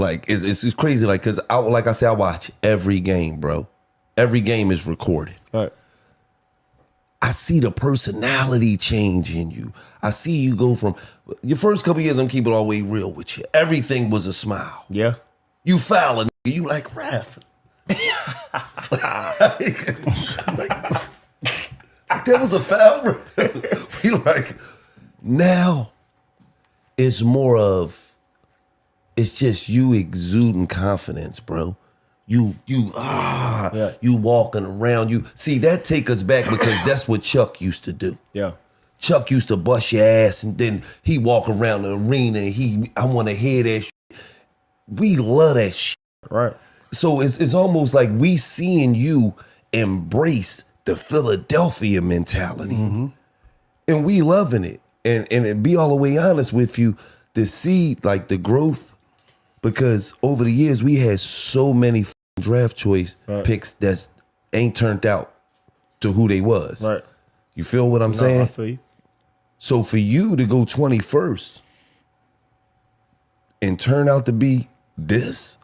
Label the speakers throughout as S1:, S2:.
S1: Like it's crazy. Like because like I said, I watch every game, bro. Every game is recorded.
S2: Right.
S1: I see the personality change in you. I see you go from your first couple years. I'm keeping it all the way real with you. Everything was a smile.
S2: Yeah.
S1: You foul a nigga, you like ref. That was a foul. We like now. It's more of. It's just you exuding confidence, bro. You walking around. You see that take us back because that's what Chuck used to do.
S2: Yeah.
S1: Chuck used to bust your ass and then he walk around the arena and I want to hear that shit. We love that shit.
S2: Right.
S1: So it's almost like we seeing you embrace the Philadelphia mentality. Mm-hmm. And we loving it. And to be all the way honest with you, to see like the growth, because over the years we had so many draft choice picks that ain't turned out to who they was.
S2: Right.
S1: You feel what I'm saying?
S2: I feel you.
S1: So for you to go 21st and turn out to be this,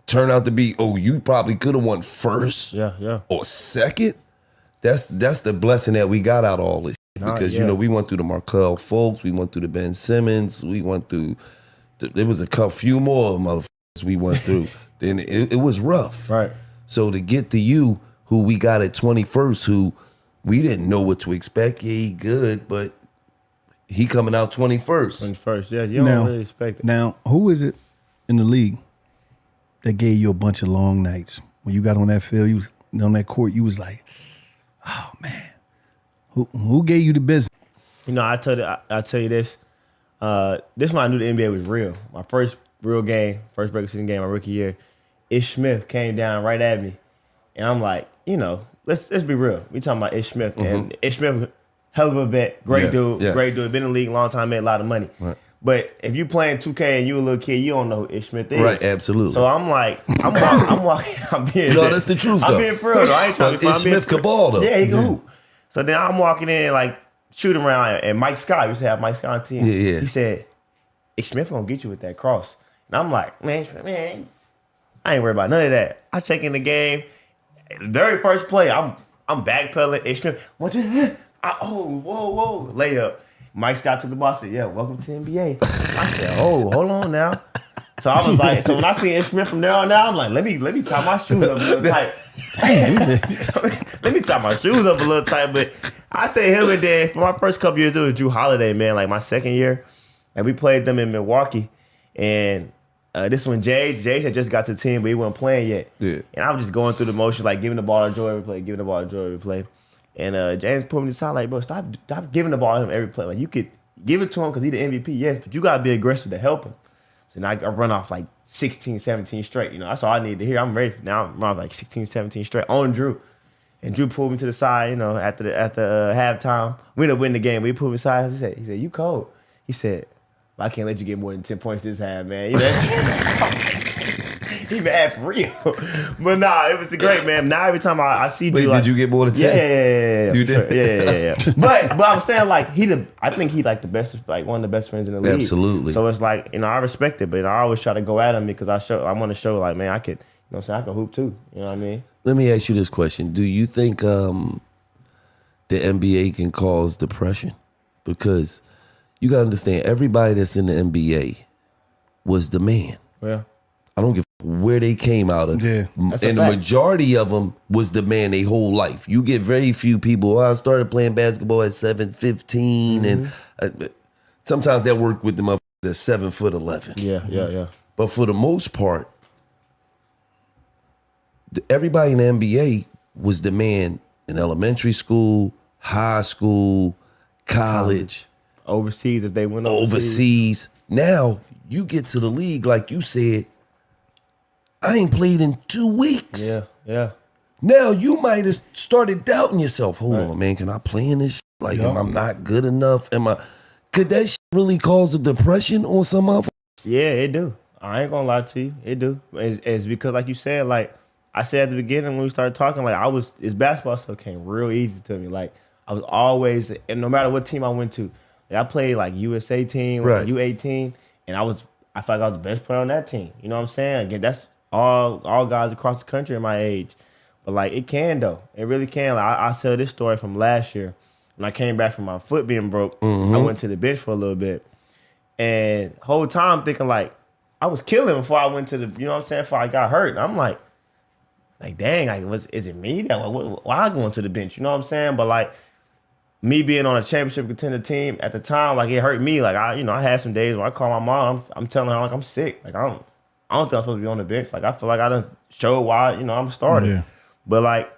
S1: turn out to be, you probably could have won first or second, that's the blessing that we got out of all this. Because, you know, we went through the Markelle Fultz, we went through the Ben Simmons, we went through, there was a few more motherfuckers we went through. And it was rough.
S2: Right.
S1: So to get to you, who we got at 21st, who we didn't know what to expect. Yeah, he good, but he coming out 21st.
S2: 21st, yeah. You don't really expect it.
S3: Now, who is it in the league that gave you a bunch of long nights? When you got on that field, you was on that court, you was like, oh, man. Who gave you the business?
S2: You know, I'll tell you this. This when I knew the NBA was real. My first real game, first regular season game, my rookie year, Ish Smith came down right at me. And I'm like, you know, let's be real. We talking about Ish Smith. Mm-hmm. And Ish Smith, hell of a vet, great dude, great dude. Been in the league a long time, made a lot of money. Right. But if you playing 2K and you a little kid, you don't know who Ish Smith is.
S1: Right, absolutely.
S2: So I'm like, I'm walking, I'm being
S1: no, that's the truth, though.
S2: I'm being pro, though. I ain't trying to be
S1: Ish Smith cabal, though.
S2: Yeah, he can hoop. So then I'm walking in, like, shooting around, and Mike Scott, we used to have Mike Scott on the team.
S1: Yeah.
S2: He said, Ish Smith gonna get you with that cross. And I'm like, man, I ain't worried about none of that. I check in the game. The very first play, I'm backpedaling. Ish Smith, whoa, layup. Mike Scott took the ball, said, yeah, welcome to the NBA. I said, hold on now. So I was like, so when I see Ish Smith from there on now, I'm like, let me tie my shoes up a little tight. Let me tie my shoes up a little tight. But I say him and then for my first couple years, it was Drew Holiday, man. Like my second year, and we played them in Milwaukee. And this one, Jay had just got to the team, but he wasn't playing yet. Yeah. And I was just going through the motion, like giving the ball to Joe every play, And James pulled me to the side, like, bro, stop giving the ball to him every play. Like, you could give it to him because he's the MVP, yes, but you got to be aggressive to help him. So now I run off like 16, 17 straight. You know, that's all I need to hear. I'm ready for now. I'm running like 16, 17 straight on Drew. And Drew pulled me to the side, you know, at the halftime. We ended up winning the game, but he pulled me aside. He said, you cold. He said, well, I can't let you get more than 10 points this half, man. You know? He mad for real. But nah, it was great, man. Now every time I see Drew,
S1: did you get more than 10?
S2: Yeah.
S1: You did?
S2: Sure. Yeah. But I'm saying, like, I think he like the best, like one of the best friends in the league.
S1: Absolutely.
S2: So it's like, you know, I respect it, but I always try to go at him because I want to show, like, man, I could, you know what I'm saying, I can hoop too. You know what I mean?
S1: Let me ask you this question. Do you think the NBA can cause depression? Because you got to understand, everybody that's in the NBA was the man.
S2: Yeah.
S1: I don't give a where they came out of.
S3: Yeah.
S1: And the majority of them was the man their whole life. You get very few people, I started playing basketball at 7'15", and sometimes that work with them up at 7'11".
S2: Yeah.
S1: But for the most part, everybody in the NBA was the man in elementary school, high school, college.
S2: Overseas, if they went
S1: overseas. Now, you get to the league, like you said, I ain't played in 2 weeks.
S2: Yeah.
S1: Now, you might have started doubting yourself. Hold on, man, can I play in this shit? Like, am I not good enough? Could that shit really cause a depression on some of us?
S2: Yeah, it do. I ain't gonna lie to you. It do. It's because, like you said, like, I said at the beginning when we started talking, like, this basketball stuff came real easy to me. Like, I was always, and no matter what team I went to, like, I played like USA team, like U18, and I felt like I was the best player on that team. You know what I'm saying? Again, that's all guys across the country in my age. But like it can though. It really can. Like I tell this story from last year. When I came back from my foot being broke, I went to the bench for a little bit. And whole time thinking like I was killing before I went to the, you know what I'm saying, before I got hurt. And I'm like dang, like is it me? That why I going to the bench? You know what I'm saying? But like me being on a championship contender team at the time, like it hurt me. Like I had some days where I call my mom, I'm telling her like I'm sick. Like I don't think I'm supposed to be on the bench. Like I feel like I done showed why, I'm starting. Yeah. But like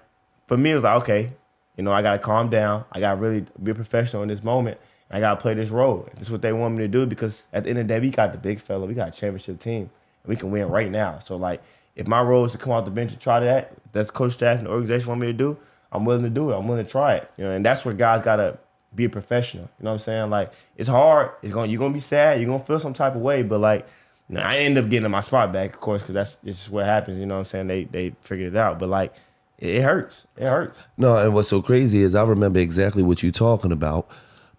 S2: for me it was like, okay, I gotta calm down. I gotta really be a professional in this moment. I gotta play this role. This is what they want me to do because at the end of the day, we got the big fella, we got a championship team, and we can win right now. So like if my role is to come off the bench and try that, if that's coach staff and the organization want me to do, I'm willing to do it. I'm willing to try it. And that's where guys gotta be a professional. You know what I'm saying? Like it's hard. You're gonna be sad. You're gonna feel some type of way. But like I end up getting my spot back, of course, because that's just what happens. You know what I'm saying? They figured it out. But like it hurts. It hurts.
S1: No, and what's so crazy is I remember exactly what you're talking about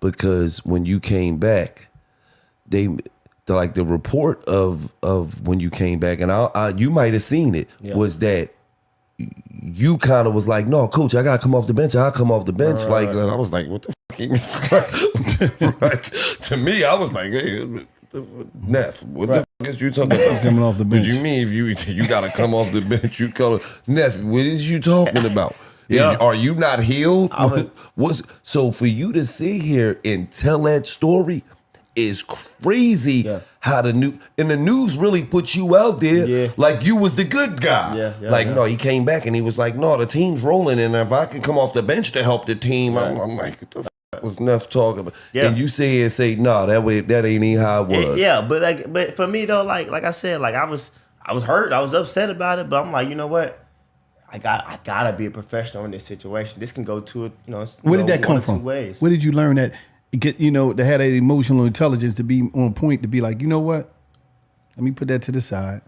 S1: because when you came back, the report of when you came back, and you might have seen it, was that you kind of was like, no, coach, I gotta come off the bench. I'll come off the bench. Like, and I was like, what the fuck? Like, to me, I was like, hey, Neff, what the fuck is you talking about?
S3: Coming off the bench.
S1: What you mean if you gotta come off the bench? You call Neff, what is you talking about? Are you not healed? So for you to sit here and tell that story is crazy. Yeah. How the news really put you out there like you was the good guy. No, he came back and he was like, no, the team's rolling, and if I can come off the bench to help the team, I'm like, what the fuck was Neff talking about? And you say, no, that ain't even how it was.
S2: But for me though, like I said, like I was hurt, I was upset about it, but I'm like, you know what? I gotta be a professional in this situation. This can go
S3: where did that come from?
S2: Ways.
S3: Where did you learn that? Get to have that emotional intelligence to be on point, to be like, you know what? Let me put that to the side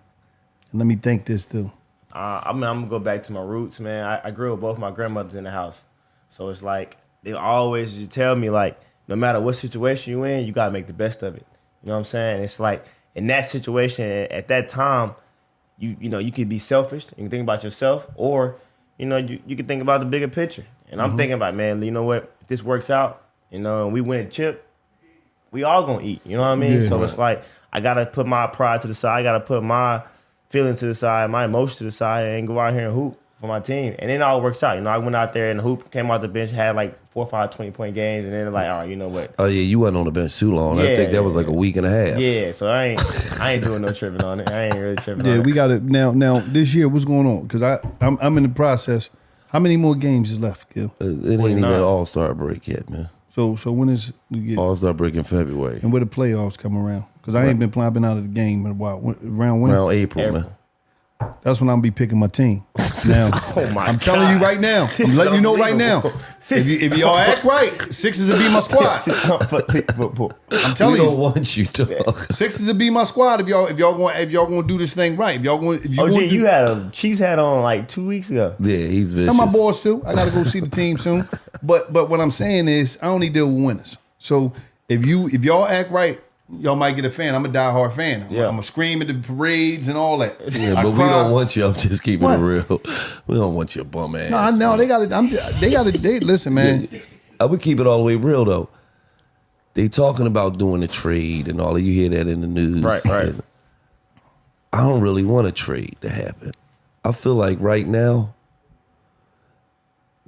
S3: and let me think this through.
S2: I'm gonna go back to my roots, man. I grew up with both my grandmothers in the house, so it's like they always just tell me like, no matter what situation you in, you gotta make the best of it. You know what I'm saying? It's like in that situation at that time, you could be selfish and think about yourself, or you could think about the bigger picture. And I'm thinking about, man, you know what? If this works out, and we win a chip, we all gonna eat. You know what I mean? So it's like I gotta put my pride to the side. I gotta put my feelings to the side, my emotions to the side, and go out here and hoop for my team. And then it all works out. I went out there and hoop, came out the bench, had like 4 or 5 20-point games, and then like, all right, you know what?
S1: Oh yeah, you wasn't on the bench too long. I think that was like a week and a half.
S2: Yeah, so I ain't doing no tripping on it. I ain't really tripping on it.
S3: Yeah, we got it now. This year, what's going on? Because I'm in the process. How many more games is left, Gil?
S1: It ain't even All-Star break yet, man.
S3: So when is we get
S1: All-Star break in February?
S3: And where the playoffs come around? Because I ain't been out of the game in a while. Around when?
S1: Around April, man.
S3: That's when I'm be picking my team. Now, I'm telling you right now. I'm letting you know right now. If y'all act right, Sixers will be my squad. I'm telling you.
S1: We don't want you to.
S3: Sixers will be my squad if y'all gonna do this thing right.
S2: You had a Chiefs hat on like 2 weeks ago.
S1: Yeah, he's vicious.
S3: And my boys too. I gotta go see the team soon. But what I'm saying is I only deal with winners. So if y'all act right, y'all might get a fan. I'm a diehard fan. I'm gonna scream at the parades and all that.
S1: Yeah, but we don't want you. I'm just keeping it real. We don't want your bum ass.
S3: No, they got it. Listen, man.
S1: I would keep it all the way real though. They talking about doing a trade and all of you hear that in the news.
S2: Right.
S1: I don't really want a trade to happen. I feel like right now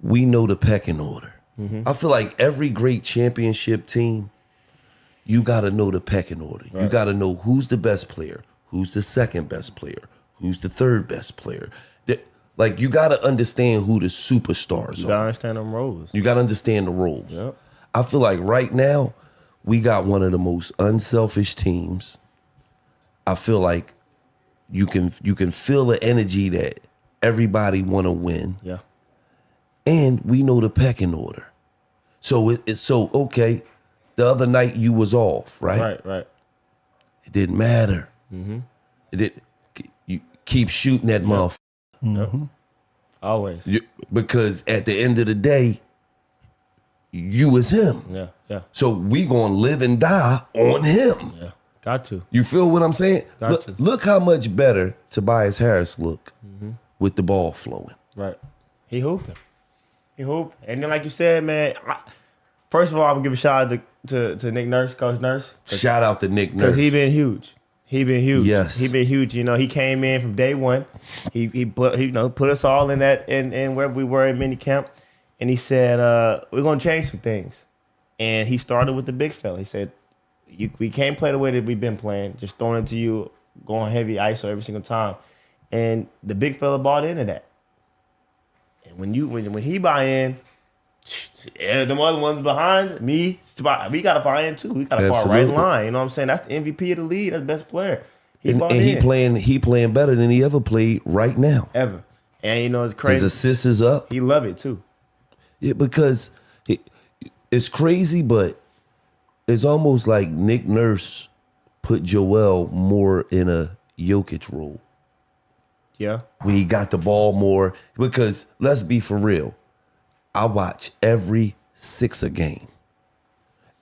S1: we know the pecking order. Mm-hmm. I feel like every great championship team, you got to know the pecking order. Right. You got to know who's the best player, who's the second best player, who's the third best player. Like, you got to understand who the superstars are.
S2: You got to understand them roles.
S1: You got to understand the roles.
S2: Yep.
S1: I feel like right now, we got one of the most unselfish teams. I feel like you can feel the energy that everybody want to win.
S2: Yeah. And
S1: we know the pecking order. So it's okay. The other night you was off, right?
S2: Right.
S1: It didn't matter.
S2: Mm-hmm.
S1: You keep shooting that motherfucker.
S3: Mm-hmm.
S2: Always.
S1: Because at the end of the day, you is him.
S2: Yeah.
S1: So we gonna live and die on him.
S2: Yeah. Got to.
S1: You feel what I'm saying?
S2: Got to.
S1: Look how much better Tobias Harris look with the ball flowing.
S2: Right. He hooping. He hoop. And then like you said, man, first of all, I'm gonna give a shout out to Nick Nurse, Coach Nurse.
S1: Shout out to Nick Nurse.
S2: Because he been huge. He been huge.
S1: Yes.
S2: He been huge. You know, he came in from day one. He put us all in that in where we were in minicamp. And he said, we're gonna change some things. And he started with the big fella. He said, we can't play the way that we've been playing, just throwing it to you, going heavy ISO every single time. And the big fella bought into that. And when he buy in, them other ones behind me, we got to buy in too. We got to fall right in line. You know what I'm saying? That's the MVP of the league. That's the best player. He
S1: playing better than he ever played right now.
S2: Ever. And you know it's crazy.
S1: His assists is up.
S2: He love it too.
S1: Yeah, because it's crazy, but it's almost like Nick Nurse put Joel more in a Jokic role.
S2: Yeah.
S1: When he got the ball more. Because let's be for real. I watch every Sixer game.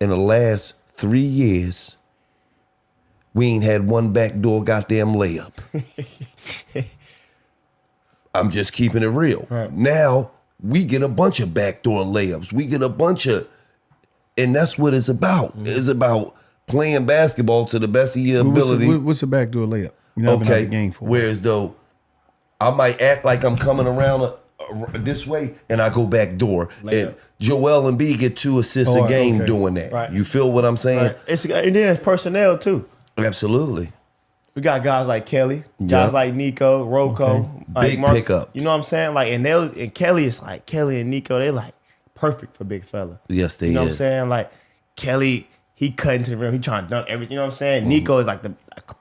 S1: In the last 3 years, we ain't had one backdoor goddamn layup. I'm just keeping it real.
S2: Right.
S1: Now, we get a bunch of backdoor layups. We get a bunch of, and that's what it's about. Mm-hmm. It's about playing basketball to the best of your ability.
S3: What's a backdoor layup? You know,
S1: okay.
S3: The game for
S1: whereas though, I might act like I'm coming around this way, and I go back door. And Joel Embiid get 2 assists a game doing that.
S2: Right.
S1: You feel what I'm saying?
S2: Right. And then it's personnel too.
S1: Absolutely.
S2: We got guys like Kelly, guys like Nico, Rocco, like
S1: big
S2: Mark,
S1: pickup.
S2: You know what I'm saying? Like, and Kelly is like Kelly and Nico. They like perfect for big fella.
S1: Yes, they.
S2: You know
S1: is.
S2: what I'm saying? Like Kelly, he cut into the rim. He trying to dunk everything. You know what I'm saying? Nico is like the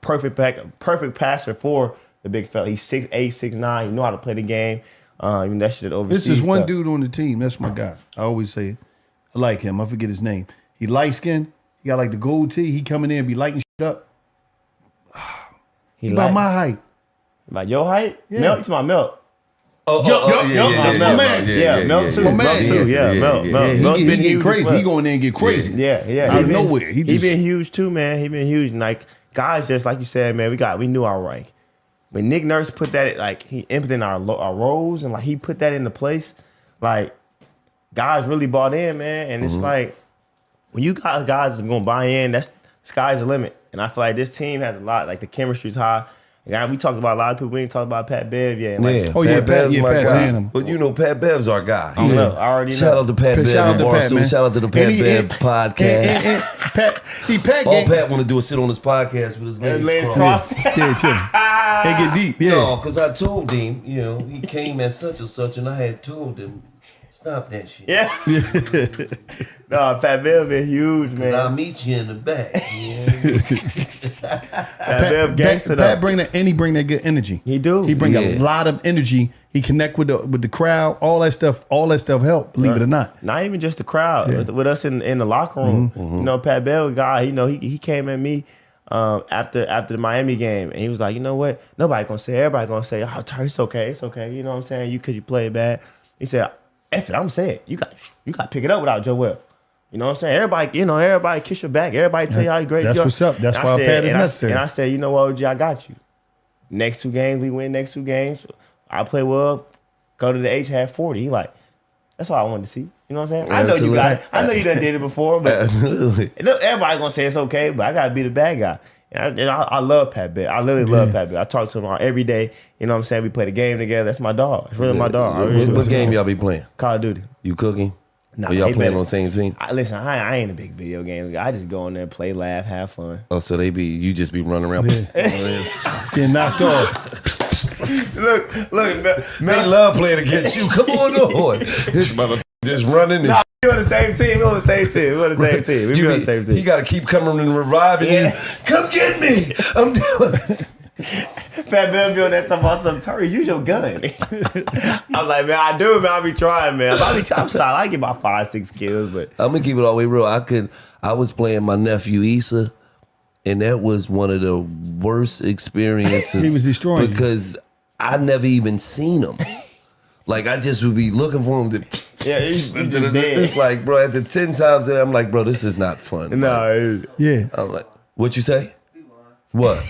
S2: perfect passer for the big fella. He's 6'8", 6'9". You know how to play the game. That shit overseas.
S3: This is one dude on the team. That's my guy. I always say it. I like him. I forget his name. He light skinned. He got like the gold tee. He coming in and be lighting shit up. He about my height.
S2: Like your height?
S3: Yeah.
S2: Melt? You talking about Melt?
S3: Melt too.
S2: Melt too. Melt's
S3: he
S2: been
S3: get
S2: huge
S3: crazy.
S2: as well.
S3: He going in and get crazy.
S2: Yeah.
S3: Out of nowhere.
S2: He been huge too, man. He been huge. And like guys, just like you said, man, we knew our rank. When Nick Nurse put that, like he implemented our roles and like he put that into place, like guys really bought in, man. And it's like when you got guys that's gonna buy in, that's sky's the limit. And I feel like this team has a lot, like the chemistry's high. And we talked about a lot of people. We ain't talked about Pat Bev yet. Like,
S1: Pat Bev's my guy.
S3: Him.
S1: But you know, Pat Bev's our guy.
S2: I already know.
S1: Shout out to Pat Bev and Barstool. Shout out to the Pat Bev podcast.
S3: Pat
S1: all Pat want to do is sit on his podcast with his legs crossed.
S3: Yeah, chill. Hey, get deep. Yeah.
S1: No, because I told him, he came at such and such, and I had told him, stop that shit.
S2: Yeah. No, Pat Bev been huge, man.
S1: I'll meet you in the back.
S2: Pat Bev gangster though.
S3: Pat bring that good energy.
S2: He do.
S3: He bring a lot of energy. He connect with the crowd. All that stuff help. Believe it or not.
S2: Not even just the crowd. With us in the locker room. You know, Pat Bev guy. He came at me after the Miami game, and he was like, you know what? Everybody gonna say, oh, Tyrese, okay, it's okay. You know what I'm saying? Because you play bad. He said, F it, I'm saying you got to pick it up without Joel. You know what I'm saying? Everybody kiss your back. Everybody tell you how great you are.
S3: That's what's up. That's why Pat is necessary.
S2: And I said, you know what, OG, I got you. Next 2 games, we win next 2 games. I play well, go to the H, have 40. He like, that's all I wanted to see. You know what I'm saying?
S1: Absolutely.
S2: I know you got it. I know you done did it before, but everybody gonna say it's okay, but I gotta be the bad guy. And I love Pat Bev. I literally love Pat Bev. I talk to him every day. You know what I'm saying? We play the game together. That's my dog. It's really my dog.
S1: What game y'all be playing?
S2: Call of Duty.
S1: You cooking?
S2: No,
S1: or y'all playing on the same team?
S2: Listen, I ain't a big video game guy. I just go in there, play, laugh, have fun.
S1: Oh, so you just be running around.
S3: Getting knocked off.
S2: Look,
S1: They love playing against you. Come on. This motherfucker just running. And
S2: we on the same team. We on the same team.
S1: He got to keep coming and reviving you. Come get me. I'm doing.
S2: Pat Bev be on that talking about something. Terry, use your gun. I'm like, man, I do, man. I be trying, man. I'm solid. I get about 5-6 kills, but
S1: I'm gonna keep it all the way real. I was playing my nephew Issa, and that was one of the worst experiences.
S3: He was destroying
S1: because I never even seen him. Like I just would be looking for him to.
S2: Yeah, he's just dead.
S1: It's like, bro, after 10 times, I'm like, bro, this is not fun.
S2: No,
S3: yeah.
S1: I'm like, what you say? What?